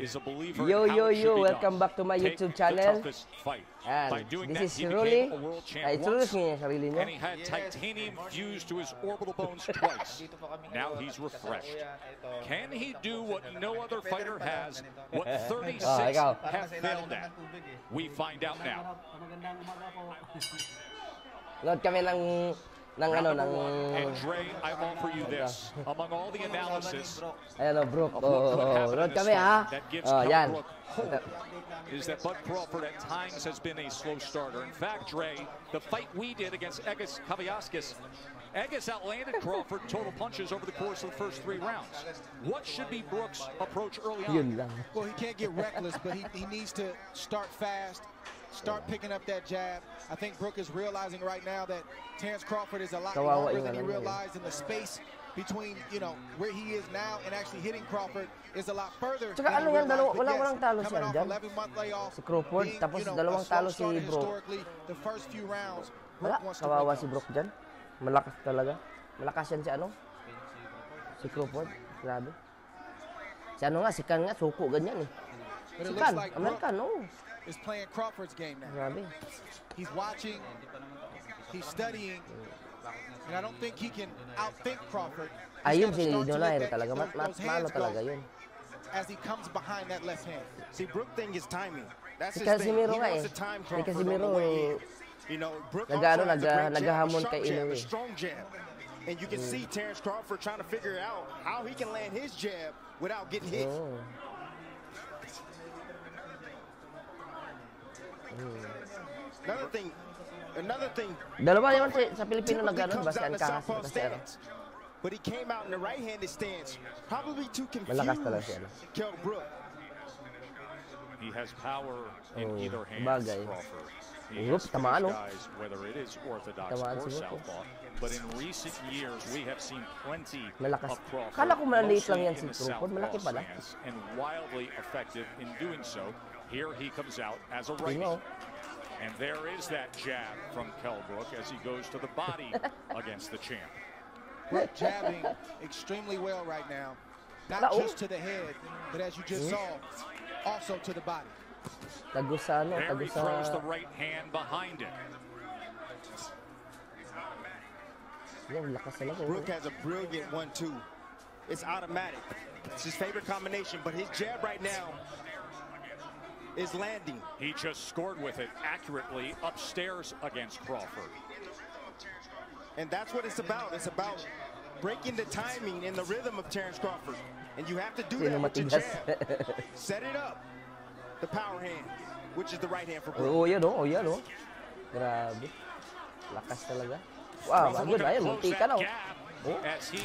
is a believer Yo, in how it should be welcome done. back to my Take YouTube the channel. toughest fight. And By doing this that, is he Rolly. became a world champ Ay, once, niya sarili niya. and he had titanium fused to his orbital bones twice. Now he's refreshed. Can he do what no other fighter has, what 36 have failed at? We find out now. Load kami ng ano, ng... And Dre, I offer you this. Among all the analysis Ayan o, Brook. of what could happen Load in this kami, ha? fight that gives Oh, yan. Kell Brook hope is that Bud Crawford at times has been a slow starter. In fact, Dre, the fight we did against Egis Kaviaskis, Egis outlanded Crawford total punches over the course of the first 3 rounds. What should be Brook's approach early on? Yun lang. Well, he can't get reckless, but he needs to start fast, start picking up that jab. I think Brook is realizing right now that Terence Crawford is a lot longer than he realized, and the space between, you know, where he is now and actually hitting Crawford is a lot further. Tsaka ano yan, walang talo siya dyan. Si Crawford, tapos dalawang talo si Brook. The first few rounds, Wala, kawawa si Brook dyan. Malakas talaga. Malakas yan si ano? Si Crawford. Grabe. Si ano nga, si Kan nga, suko ganyan eh. Si Kan, American, oo. Is playing Crawford's game now. Grabe. He's watching, he's studying, and I don't think he can outthink Crawford. Ayun si Nolair talaga, malo talaga yun. As he comes behind that left hand. See, Brook thing is timing. That's Si his thing. He Casimiro nga wants eh. to time Si Crawford on Casimiro, the way in. You know, Brook also nag-ano, has a great jab, a naghahamon sharp kay jab, Inoue. a strong jab. And you can see Terence Crawford trying to figure out how he can land his jab without getting hit. Oh. Another thing. Dalawa yun sa Pilipino nag-ano, Bastian Kahas, But he came out in the right-handed stance, probably to Malakas talaga siya. confuse Kell Brook. He has power in either hand, bagay. Crawford. Oops, tamaan, oh. Guys, whether it is orthodox Tamaan or si Brook, southpaw, but in recent years we have seen plenty Malakas. of Crawford. Kala ko maliliit mostly lang yan si in the Crawford, malaki southpaw pala. stance, and wildly effective in doing so. Here he comes out as a righty. Tingnan, oh. And there is that jab from Kell Brook as he goes to the body against the champ. Brook jabbing extremely well right now. Not just to the head, but as you just saw, also to the body. Tagos sa ano, There he tagos sa... throws the right hand behind it. Yan, lakas talaga. Brook has a brilliant 1-2. It's automatic. It's his favorite combination, but his jab right now is landing. He just scored with it accurately upstairs against Crawford. And that's what it's about. It's about breaking the timing and the rhythm of Terence Crawford. And you have to do that with your jab. Set it up. The power hand, which is the right hand for Brook. Oo, yan o. Yan o. Grabe. Lakas talaga. Wow, good. Ayun, munti ka na. As he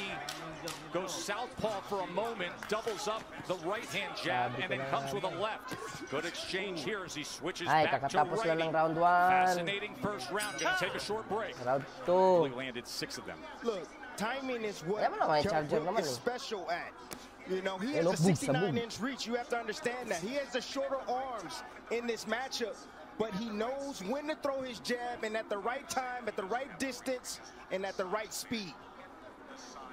goes southpaw for a moment, doubles up the right-hand jab, and then comes with a left. Good exchange here as he switches back to kakatapos lang righty. ng round 1. Fascinating first round. Going to take a short break. Round 2. He landed 6 of them. Look, timing is what Kell Brook is special at. You know, he has a 69-inch reach. You have to understand that. He has the shorter arms in this matchup, but he knows when to throw his jab and at the right time, at the right distance, and at the right speed.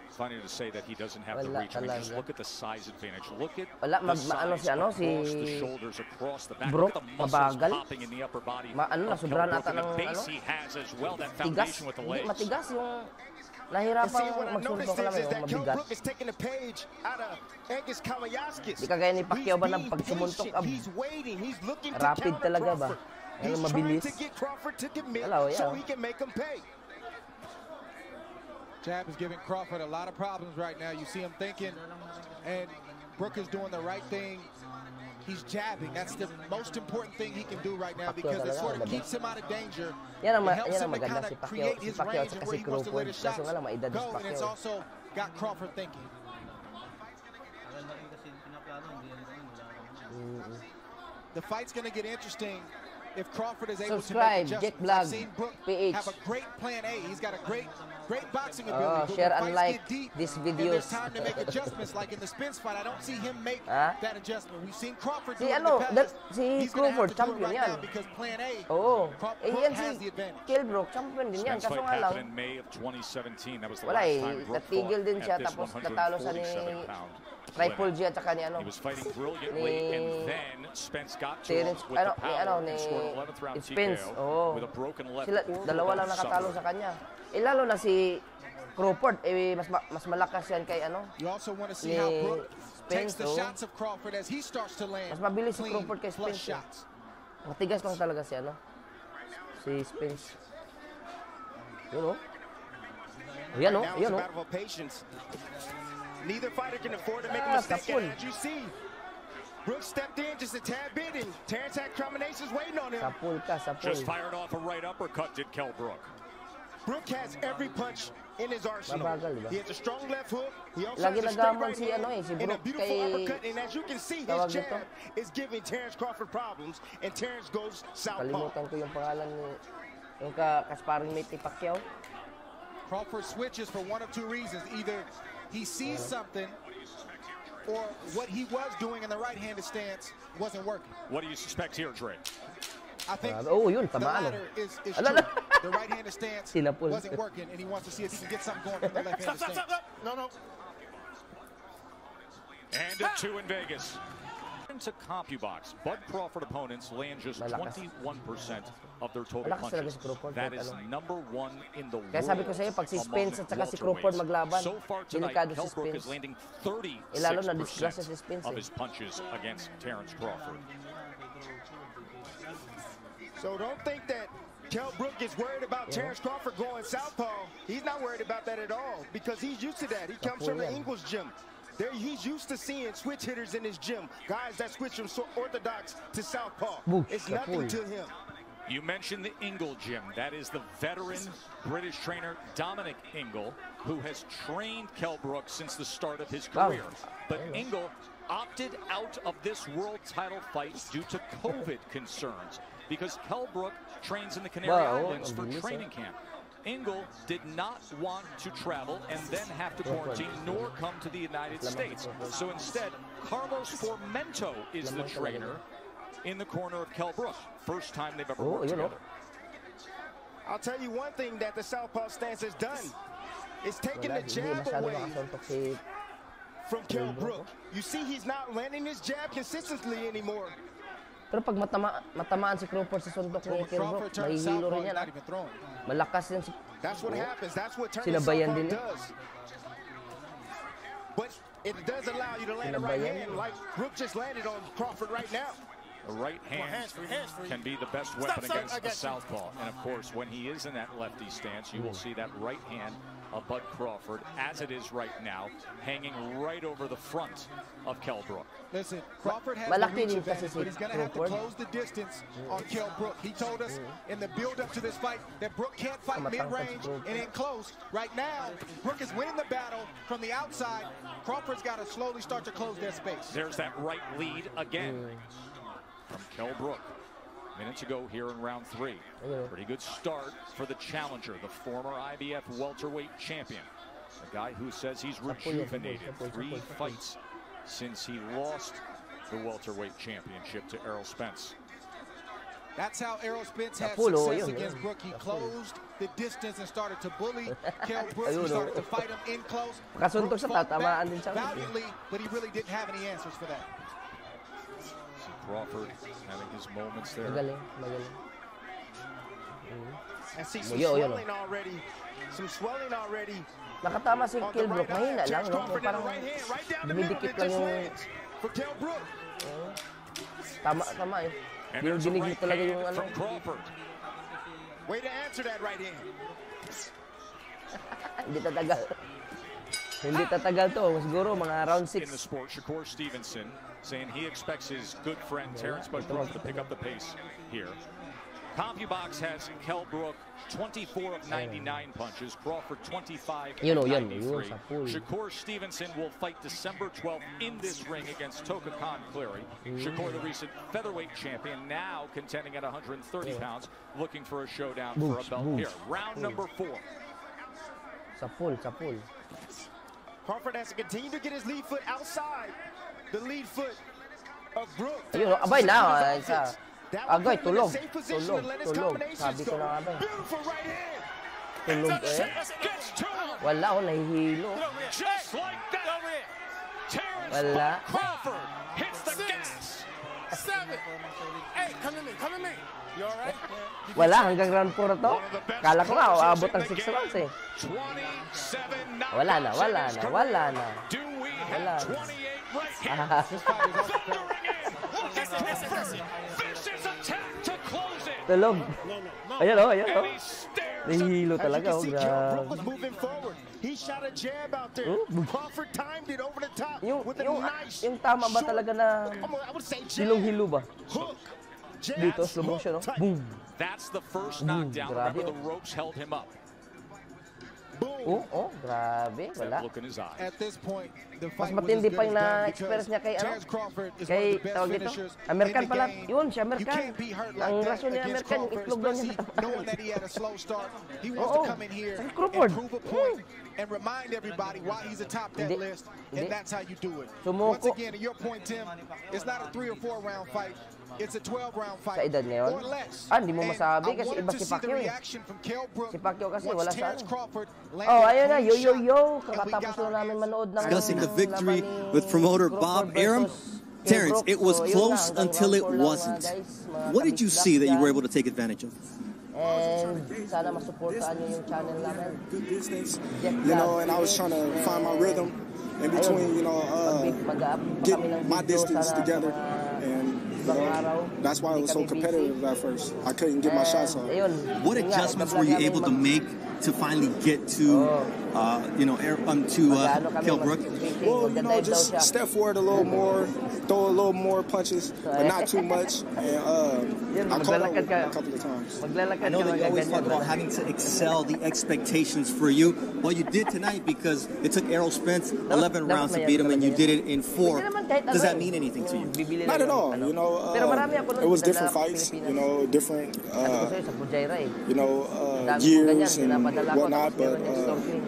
It's funny to say that he doesn't have the reach. I mean, just look at the size advantage. Look at the size across the shoulders, across the back. Look at the muscles popping in the upper body. Ano na, sobrang ata ng base he has as well, that foundation with the legs. Matigas yung nahirapan magsulto ka lang yung mabigat. Brook is taking a page out of Egis Kaviaskis. Di kagaya ni Pacquiao ba ng pagsumuntok? He's waiting. He's looking to rapid counter talaga ba? Crawford. He's trying to get Crawford to commit so he can make him pay. Jab is giving Crawford a lot of problems right now. You see him thinking, and Brook is doing the right thing. He's jabbing. That's the most important thing he can do right now because it sort of keeps him out of danger. Yan ang helps him to maganda kind si of create his Pacquiao range at and where si he wants to let Crawford. his Kaso shots nga lang, maedad si go, and it's Pacquiao. also got Crawford thinking. The fight's going to get interesting if Crawford is able to make adjustments. I've seen Brook have a great plan A. He's got a great boxing ability. Share but and when like fights get deep, this and video. there's time to make adjustments, like in the Spence fight. I don't see him make that adjustment. We've seen Crawford do it in the past. Si Crawford, champion yan. Because plan A, Brook has the advantage. Kell Brook, champion din yan. Kaso nga lang, in May of 2017. That was the wala last time Brook natigil din siya fought tapos at this natalo sa ni 147 pound Triple G at saka ni ano. He was fighting brilliantly, and then Spence got to him TERENCE, with the power and scored an 11th round TKO with a broken left. Sila, dalawa lang nakatalo sa kanya. Lalo na si Crawford, mas malakas yan kay ano. You also want to see how Brook takes the shots of Crawford as he starts to land. Mas mabilis si Crawford kay Spence. Matigas lang talaga si ano. Si Spence. Yun o. Yan o, yan o. Neither fighter can afford to make a mistake. And as you see, Brook stepped in just a tad bit, and Terence had combinations waiting on him. Sapul ka, sapul. Just fired off a right uppercut, did KELL BROOK. Brook has every punch in his arsenal. Mabagal, diba? He has a strong left hook. He also Lagi has a straight right si, hand ano, si and a Brook beautiful kay... uppercut. And as you can see, his jab is giving Terence Crawford problems, and Terence goes southpaw. Kalimutan ko yung pangalan ni yung ka-sparring mate ni Pacquiao. Crawford switches for one of two reasons. Either he sees something, or what he was doing in the right-handed stance wasn't working. What do you suspect here, Dre? I think yun, the latter is true. The right-handed stance wasn't working, and he wants to see if he can get something going from the left-handed stance. No. And a 2 in Vegas. Into CompuBox, Bud Crawford opponents land just 21% of their total punches. That is number 1 in the world. Kaya sabi ko sa iyo, pag si Spence at saka si Crawford maglaban, so far tonight, KELL BROOK is landing 36% of his punches against Terence Crawford. So don't think that KELL BROOK is worried about Terence Crawford going southpaw. He's not worried about that at all because he's used to that. He comes from the Ingles gym. He's used to seeing switch hitters in his gym, guys that switch from orthodox to southpaw. It's nothing to him. You mentioned the Ingle gym. That is the veteran British trainer Dominic Ingle, who has trained KELL BROOK since the start of his career. But Ingle opted out of this world title fight due to COVID concerns because KELL BROOK trains in the Canary Islands for training camp. Ingle did not want to travel and then have to quarantine nor come to the United States. So instead, Carlos Formento is the trainer in the corner of KELL BROOK. First time they've ever worked together. I'll tell you one thing that the southpaw stance has done. It's taken the jab away from KELL BROOK. You see he's not landing his jab consistently anymore. Pero pag matamaan si Crawford sa suntok ni KELL BROOK, mahihilo rin yan. Malakas yan si... That's what happens. That's what turns Sinabayan southpaw din does. But it does allow you to land a right hand like Brook just landed on Crawford right now. A right hand can be the best weapon against a southpaw. And of course, when he is in that lefty stance, you will see that right hand of Bud Crawford, as it is right now, hanging right over the front of KELL BROOK. Listen, Crawford has the reach advantage, but he's going to have to close the distance on KELL BROOK. He told us in the build-up to this fight that Brook can't fight mid-range and in close. Right now, Brook is winning the battle from the outside. Crawford's got to slowly start to close that space. There's that right lead again from KELL BROOK. Minutes ago here in round 3. Pretty good start for the challenger, the former IBF welterweight champion. A guy who says he's rejuvenated. 3 fights since he lost the welterweight championship to Errol Spence. That's how Errol Spence had success against Brook. He closed the distance and started to bully KELL BROOK. He started to fight him in close. Brook fought back valiantly, but he really didn't have any answers for that. Crawford having his moments there. Magaling. And see some swelling already. Some swelling already. Nakatama si KELL BROOK. Mahina lang, no? Parang dumidikit lang yung... Tama eh. Yung dinigit talaga yung ano. Way to answer that right hand. Hindi tatagal. Hindi tatagal to. Siguro mga round 6. In the sport, Shakur Stevenson saying he expects his good friend Terence Bud Crawford to pick up the pace here. CompuBox has KELL BROOK 24 of 99 punches, Crawford 25 of 93. Shakur Stevenson will fight December 12th in this ring against Toka Khan Cleary. Shakur, the recent featherweight champion, now contending at 130 pounds, looking for a showdown for a belt here. Round number 4. Sapul. Crawford has to continue to get his lead foot outside the lead foot of Brook. Ayun, abay na. Agay, tulog. Sabi ko na abay. Tulog eh. Wala, nahihilo. Just like that, Wala. Crawford hits the gas. 7, 8, come to me. You all right? Wala, hanggang round 4 na to. Kala ko nga, aabot ang 6 rounds eh. 27 knockouts. Wala na. Do we have 28 right here? Thundering in. Crawford, vicious attack to close it. Tulog. Ayan o. And he stares. Nahihilo talaga. As you can see, Kell Brook Grabe. was moving forward. He shot a jab out there. Crawford timed it over the top with a nice Yung tama ba talaga na I would say hilong-hilo ba? hook. Dito, slow motion, no? Boom. That's the first knockdown. Grabe, Remember, the ropes held him up. Grabe. Wala. Look in his eyes. At this point, the Mas fight was matindi as pa good yung as done na-experience niya kay, Terence Crawford is one kay, of the best tawag dito, finishers American in the pala. game. Yun, si You American. can't be hurt like Ang that rason ni against American, yung Crawford, itlog daw niya. especially knowing that he had a slow start. He wants to come in here Sa and Crawford. prove a point and remind everybody why he's atop that Hindi. list, and Hindi. that's how you do it. Sumuko. Once again, to your point, Tim, it's not a 3 or 4 round fight. It's a 12-round Sa fight edad ngayon? or less. Hindi mo And masabi I kasi wanted iba to si see the Pacquiao eh. reaction from Kell Brook Si Pacquiao kasi once wala sa Terence ano. Crawford landed Oh, a ayun na. clean shot, Yo. and we Kakatapos got na our namin answer. manood ng Discussing the ng victory laban ni with promoter Crawford Bob versus Arum. Kell Terrence, Brook. it was So, yun close na, hanggang until round it 4 lang, mga wasn't. guys. Mga What did you see that you were kabisdak able to take advantage of? And sana masuportaan nyo yung channel namin. Good distance, Jet you know, Lag and I was trying to find my rhythm in between, you know, Mag-up get kami ng my video distance sana together, sa and you ibang know, araw. that's why it was so Hindi kami competitive busy. at first. I couldn't get my shots off. Ayun, What yun nga, adjustments iba were you namin able to mag- make to finally get to, mag-ano kami, Kell Brook? mag-briefing, Well, you know, mag-dive daw just siya. step forward a little more, throw a little more punches, but not too much. And I caught up maglalakad ka. a couple of times. Maglalakad I know ka, that you always talk magaganyan. about having to excel the expectations for you. Well, you did tonight because it took Errol Spence 11 rounds to beat him, and you did it in 4. Hindi naman kahit Does ano that eh. mean anything to you? Bibili Not lang at all, yung ano. you know. Pero marami ako nun It was dinala different sa fights, Pilipinas. you know, different Sabi ko sa'yo, sa Pujaira eh. you know, Dami kong years ganyan, and pinapadala ko, whatnot, tapos but meron yung snorkeling.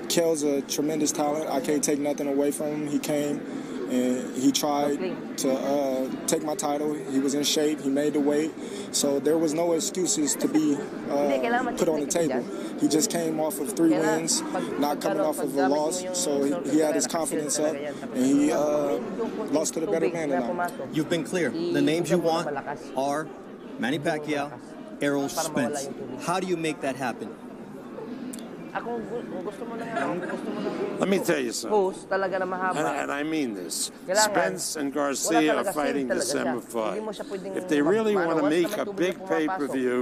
Kell's a tremendous talent. I can't take nothing away from him. He came and he tried to take my title. He was in shape. He made the weight. So there was no excuses to be put on the table. He just came off of 3 wins, not coming off of a loss. So he had his confidence up, and he lost to the better man tonight. You've been clear. The names you want are Manny Pacquiao, Errol Spence. How do you make that happen? Ako, gusto mo lang, gusto mo lang. Let me tell you something. Post talaga na mahaba. And I mean this. Kailangan, Spence and wala Garcia talaga are fighting seal talaga December siya. Hindi mo 5. siya pwedeng If they really mag- want to once make naman a tubig big na pumapasok. pay-per-view,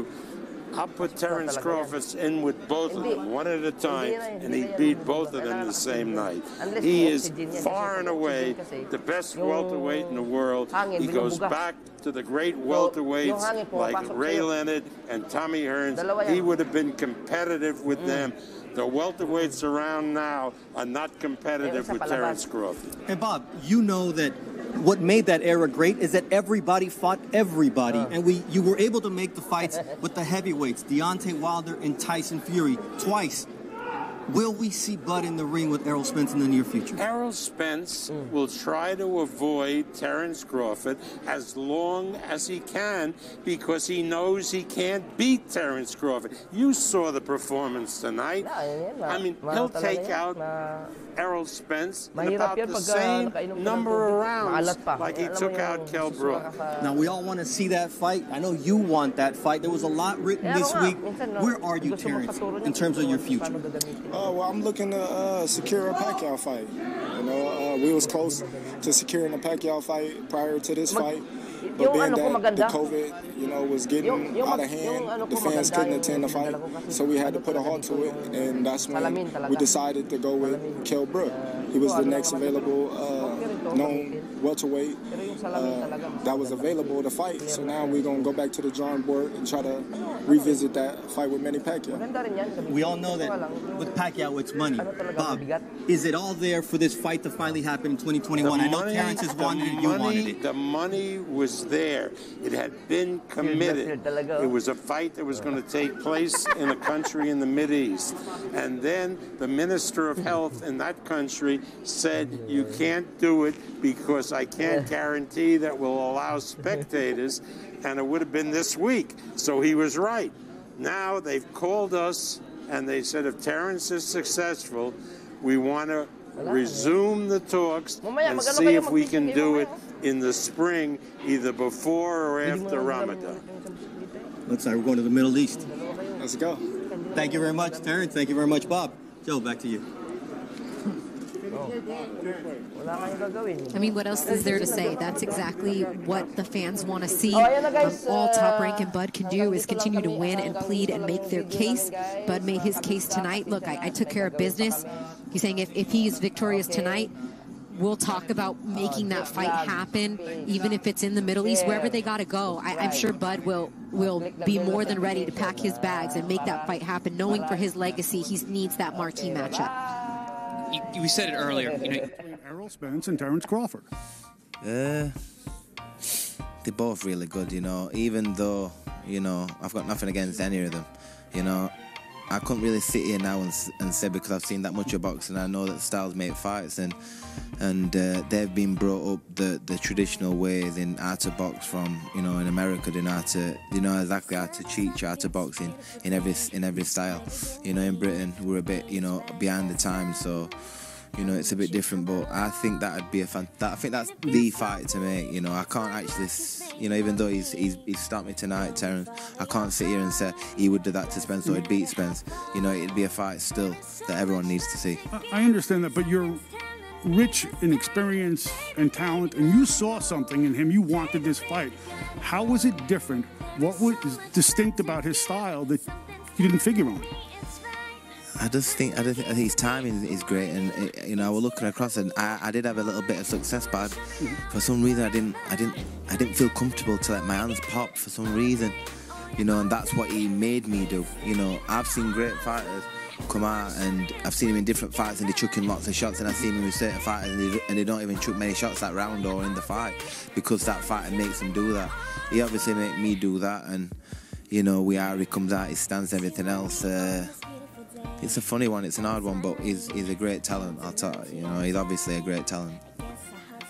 I'll put Terence talaga Crawford in with both of them, one at a time, and he beat both of them the same night. He is far and away the best welterweight in the world. He goes back to the great welterweights like Ray Leonard and Tommy Hearns. He would have been competitive with them. The welterweights around now are not competitive with Terence Crawford. And Bob, you know that what made that era great is that everybody fought everybody, and you were able to make the fights with the heavyweights, Deontay Wilder and Tyson Fury, twice. Will we see blood in the ring with Errol Spence in the near future? Errol Spence will try to avoid Terence Crawford as long as he can because he knows he can't beat Terence Crawford. You saw the performance tonight. I mean, he'll take out Errol Spence in about the same number of rounds like he took out Kell Brook. Now, we all want to see that fight. I know you want that fight. There was a lot written this week. Where are you, Terence, in terms of your future? Well, I'm looking to secure a Pacquiao fight. You know, we was close to securing a Pacquiao fight prior to this fight. But being that the COVID, you know, was getting out of hand, the fans couldn't attend the fight, so we had to put a halt to it, and that's when we decided to go with Kell Brook. He was the next available known welterweight that was available to fight. So now we're going to go back to the drawing board and try to revisit that fight with Manny Pacquiao. We all know that with Pacquiao, it's money. Bob, is it all there for this fight to finally happen in 2021? I know Terence has wanted it, you wanted it. The money was there. It had been committed. It was a fight that was going to take place in a country in the Mideast. And then the Minister of Health in that country said, you can't do it because I can't guarantee that we'll allow spectators, and it would have been this week. So he was right. Now they've called us and they said if Terence is successful, we want to resume the talks and see if we can do it in the spring, either before or after Ramadan. Looks like we're going to the Middle East. Let's go. Thank you very much, Terrence. Thank you very much, Bob. Joe, back to you. I mean, what else is there to say? That's exactly what the fans want to see. All Top Rank and Bud can do is continue to win and plead and make their case. Bud made his case tonight. Look, I took care of business. He's saying if he is victorious tonight, we'll talk about making that fight happen, even if it's in the Middle East, wherever they got to go. I'm sure Bud will be more than ready to pack his bags and make that fight happen, knowing for his legacy he needs that marquee matchup. You said it earlier. Errol Spence and Terence Crawford. They're both really good, even though, I've got nothing against any of them. I couldn't really sit here now and say, because I've seen that much of boxing, I know that styles make fights, and they've been brought up the traditional ways in how to box from, in America. They know how to, exactly how to teach how to box in every style. In Britain we're a bit, behind the times, so it's a bit different. But I think that'd be I think that's the fight to make. I can't actually, even though he's stopped me tonight, Terence, I can't sit here and say he would do that to Spence or he'd beat Spence. It'd be a fight still that everyone needs to see. I understand that, but you're rich in experience and talent, and you saw something in him. You wanted this fight. How was it different? What was distinct about his style that you didn't figure on? I think his timing is great, and I was looking across, and I did have a little bit of success, but for some reason I didn't feel comfortable to let my hands pop for some reason, and that's what he made me do. I've seen great fighters come out, and I've seen him in different fights and they chuck in lots of shots, and I've seen him with certain fighters and they don't even chuck many shots that round or in the fight because that fighter makes them do that. He obviously made me do that, and he comes out, his stance, everything else. It's a funny one, it's an hard one, but he's a great talent. I'll tell you, he's obviously a great talent.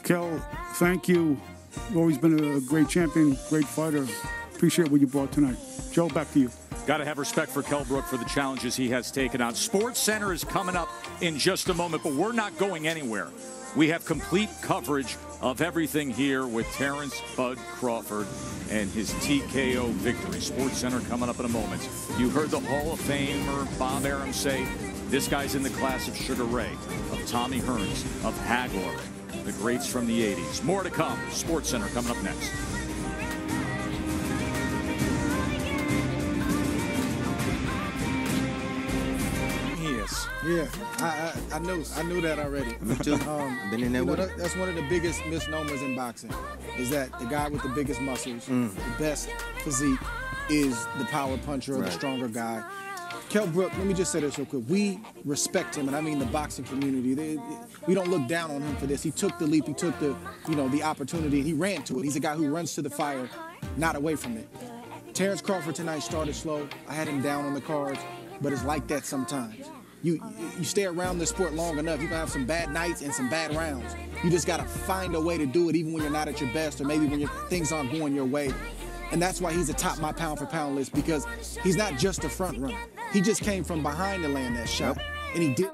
Kell, thank you. You've always been a great champion, great fighter. Appreciate what you brought tonight. Joe, back to you. Got to have respect for Kell Brook for the challenges he has taken on. Sports Center is coming up in just a moment, but we're not going anywhere. We have complete coverage of everything here with Terence "Bud" Crawford and his TKO victory. Sports Center coming up in a moment. You heard the Hall of Famer Bob Arum say this guy's in the class of Sugar Ray, of Tommy Hearns, of Hagler, the greats from the 80s. More to come. Sports Center coming up next. Yeah, I knew that already. Been in there that's one of the biggest misnomers in boxing, is that the guy with the biggest muscles, the best physique, is the power puncher or the stronger guy. Kell Brook, let me just say this real quick. We respect him, and I mean the boxing community. We don't look down on him for this. He took the leap, he took the opportunity, and he ran to it. He's a guy who runs to the fire, not away from it. Terence Crawford tonight started slow. I had him down on the cards, but it's like that sometimes. You stay around this sport long enough, you're going to have some bad nights and some bad rounds. You just got to find a way to do it even when you're not at your best, or maybe when things aren't going your way. And that's why he's atop my pound-for-pound list, because he's not just a front runner. He just came from behind to land that shot, and he did.